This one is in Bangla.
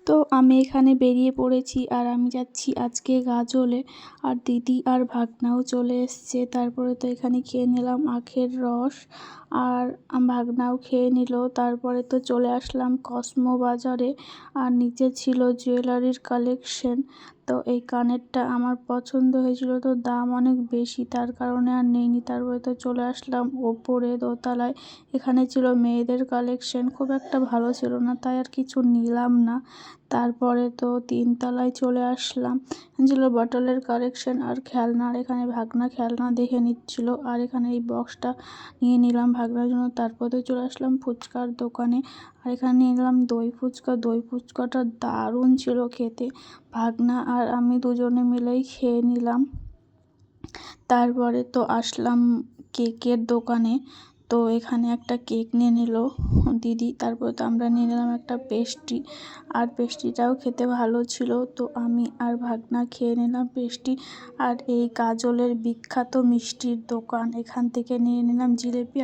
তো আমি এখানে বেরিয়ে পড়েছি আর আমি যাচ্ছি আজকে গাজলে। আর দিদি আর ভাগনাও চলে এসছে। তারপরে তো এখানে খেয়ে নিলাম আখের রস, আর ভাগনাও খেয়ে নিল। তারপরে তো চলে আসলাম কসমো বাজারে। আর নিচে ছিল জুয়েলারির কালেকশন। তো এই কানেরটা আমার পছন্দ হয়েছিল, তো দাম অনেক বেশি, তার কারণে আর নেইনি। তারপরে তো চলে আসলাম ওপরে দোতলায়। এখানে ছিল মেয়েদের কালেকশন, খুব একটা ভালো ছিল না, তাই আর কিছু নিলাম না। তারপরে তো তিনতলায় চলে আসলাম, ছিল বটলের কালেকশন আর খেলনার। এখানে ভাগনা খেলনা দেখে নিচ্ছিল, আর এখানে এই বক্সটা নিয়ে নিলাম ভাগনার জন্য। তারপর তো চলে আসলাম ফুচকার দোকানে, আর এখানে নিয়ে নিলাম দই ফুচকা। দই ফুচকাটা দারুণ ছিল খেতে, ভাগনা আর আমি দুজনে মিলেই খেয়ে নিলাম। তারপরে তো আসলাম কেকের দোকানে। তো এখানে একটা কেক নিয়ে নিল দিদি। তারপরে তো আমরা নিয়ে নিলাম একটা পেস্ট্রি, আর পেস্ট্রিটাও খেতে ভালো ছিল। তো আমি আর ভাগনা খেয়ে নিলাম পেস্ট্রি। আর এই গাজলের বিখ্যাত মিষ্টির দোকান, এখান থেকে নিয়ে নিলাম জিলেপি।